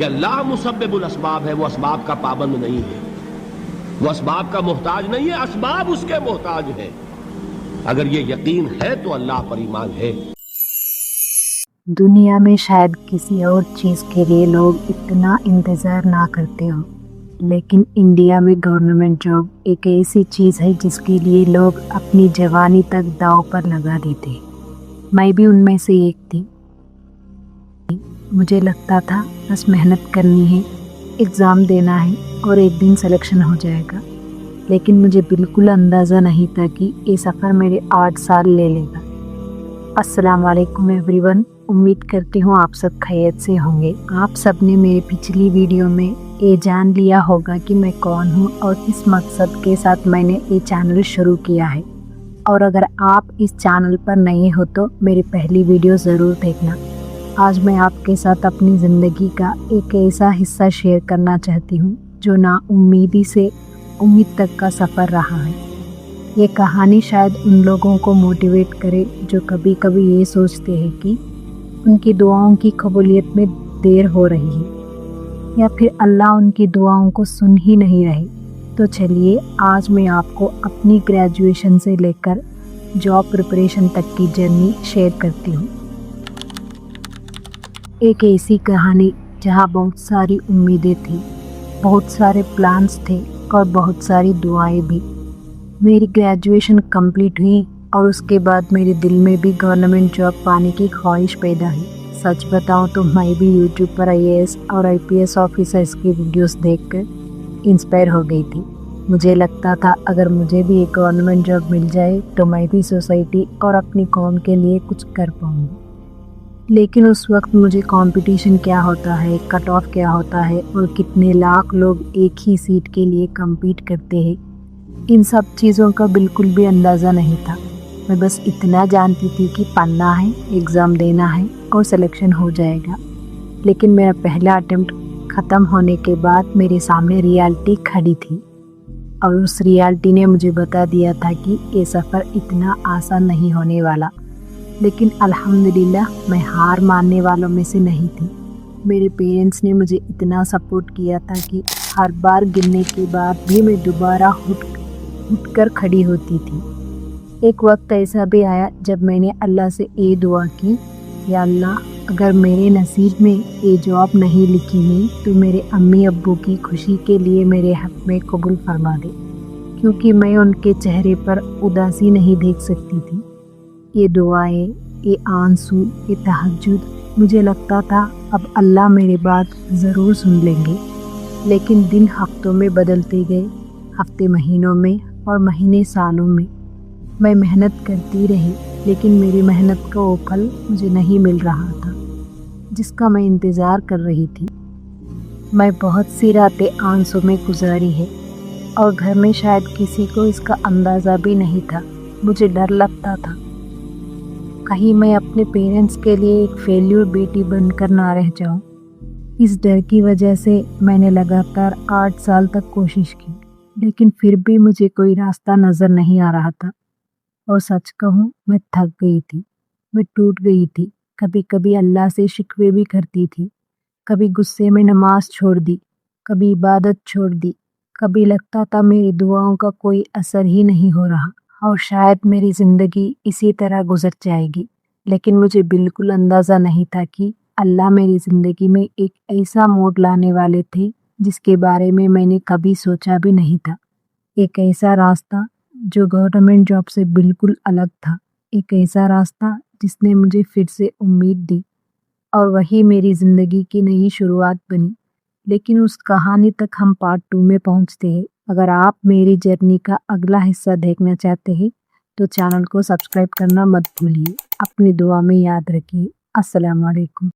کہ اللہ مسبب الاسباب ہے، وہ اسباب کا پابند نہیں ہے، وہ اسباب کا محتاج نہیں ہے، اسباب اس کے محتاج ہیں۔ اگر یہ یقین ہے تو اللہ پر ایمان ہے۔ دنیا میں شاید کسی اور چیز کے لیے لوگ اتنا انتظار نہ کرتے ہوں، لیکن انڈیا میں گورنمنٹ جاب ایک ایسی چیز ہے جس کے لیے لوگ اپنی جوانی تک داؤ پر لگا دیتے۔ میں بھی ان میں سے ایک تھی۔ مجھے لگتا تھا بس محنت کرنی ہے، ایگزام دینا ہے اور ایک دن سلیکشن ہو جائے گا، لیکن مجھے بالکل اندازہ نہیں تھا کہ یہ سفر میرے 8 سال لے لے گا۔ السلام علیکم ایوری ون، امید کرتی ہوں آپ سب خیریت سے ہوں گے۔ آپ سب نے میری پچھلی ویڈیو میں یہ جان لیا ہوگا کہ میں کون ہوں اور کس مقصد کے ساتھ میں نے یہ چینل شروع کیا ہے، اور اگر آپ اس چینل پر نئے ہو تو میری پہلی ویڈیو ضرور دیکھنا۔ آج میں آپ کے ساتھ اپنی زندگی کا ایک ایسا حصہ شیئر کرنا چاہتی ہوں جو نا امیدی سے امید تک کا سفر رہا ہے۔ یہ کہانی شاید ان لوگوں کو موٹیویٹ کرے جو کبھی کبھی یہ سوچتے ہیں کہ ان کی دعاؤں کی قبولیت میں دیر ہو رہی ہے، یا پھر اللہ ان کی دعاؤں کو سن ہی نہیں رہے۔ تو چلیے آج میں آپ کو اپنی گریجویشن سے لے کر جاب پریپریشن تک کی جرنی شیئر کرتی ہوں۔ ایک ایسی کہانی جہاں بہت ساری امیدیں تھیں، بہت سارے پلانس تھے اور بہت ساری دعائیں بھی۔ میری گریجویشن کمپلیٹ ہوئی اور اس کے بعد میرے دل میں بھی گورنمنٹ جاب پانے کی خواہش پیدا ہوئی۔ سچ بتاؤں تو میں بھی یوٹیوب پر IAS اور IPS آفیسرز کی ویڈیوز دیکھ کر انسپائر ہو گئی تھی۔ مجھے لگتا تھا اگر مجھے بھی ایک گورنمنٹ جاب مل جائے تو میں بھی سوسائٹی اور اپنی قوم کے لیے کچھ کر پاؤں گی۔ لیکن اس وقت مجھے کمپٹیشن کیا ہوتا ہے، کٹ آف کیا ہوتا ہے اور کتنے لاکھ لوگ ایک ہی سیٹ کے لیے کمپیٹ کرتے ہیں، ان سب چیزوں کا بالکل بھی اندازہ نہیں تھا۔ میں بس اتنا جانتی تھی کہ پڑھنا ہے، ایگزام دینا ہے اور سلیکشن ہو جائے گا۔ لیکن میرا پہلا اٹیمپٹ ختم ہونے کے بعد میرے سامنے ریالٹی کھڑی تھی، اور اس ریالٹی نے مجھے بتا دیا تھا کہ یہ سفر اتنا آسان نہیں ہونے والا۔ لیکن الحمدللہ میں ہار ماننے والوں میں سے نہیں تھی۔ میرے پیرنٹس نے مجھے اتنا سپورٹ کیا تھا کہ ہر بار گرنے کے بعد بھی میں دوبارہ اٹھ کر کھڑی ہوتی تھی۔ ایک وقت ایسا بھی آیا جب میں نے اللہ سے یہ دعا کی، یا اللہ اگر میرے نصیب میں یہ جاب نہیں لکھی ہوئی تو میرے امی ابو کی خوشی کے لیے میرے حق میں قبول فرما دے، کیونکہ میں ان کے چہرے پر اداسی نہیں دیکھ سکتی تھی۔ یہ دعائیں، یہ آنسو، یہ تہجد، مجھے لگتا تھا اب اللہ میری بات ضرور سن لیں گے۔ لیکن دن ہفتوں میں بدلتے گئے، ہفتے مہینوں میں اور مہینے سالوں میں۔ میں محنت کرتی رہی، لیکن میری محنت کا وہ پھل مجھے نہیں مل رہا تھا جس کا میں انتظار کر رہی تھی۔ میں بہت سی راتیں آنسو میں گزاری ہے، اور گھر میں شاید کسی کو اس کا اندازہ بھی نہیں تھا۔ مجھے ڈر لگتا تھا کہیں میں اپنے پیرنٹس کے لیے ایک فیلیور بیٹی بن کر نہ رہ جاؤں۔ اس ڈر کی وجہ سے میں نے لگاتار 8 سال تک کوشش کی، لیکن پھر بھی مجھے کوئی راستہ نظر نہیں آ رہا تھا۔ اور سچ کہوں میں تھک گئی تھی، میں ٹوٹ گئی تھی۔ کبھی کبھی اللہ سے شکوے بھی کرتی تھی، کبھی غصے میں نماز چھوڑ دی، کبھی عبادت چھوڑ دی، کبھی لگتا تھا میری دعاؤں کا کوئی اثر ہی نہیں ہو رہا اور شاید میری زندگی اسی طرح گزر جائے گی۔ لیکن مجھے بالکل اندازہ نہیں تھا کہ اللہ میری زندگی میں ایک ایسا موڑ لانے والے تھے جس کے بارے میں میں نے کبھی سوچا بھی نہیں تھا۔ ایک ایسا راستہ جو گورنمنٹ جاب سے بالکل الگ تھا، ایک ایسا راستہ جس نے مجھے پھر سے امید دی، اور وہی میری زندگی کی نئی شروعات بنی۔ لیکن اس کہانی تک ہم پارٹ 2 میں پہنچتے ہیں۔ اگر آپ میری جرنی کا اگلا حصہ دیکھنا چاہتے ہیں تو چینل کو سبسکرائب کرنا مت بھولیے۔ اپنی دعا میں یاد رکھیے۔ السلام علیکم۔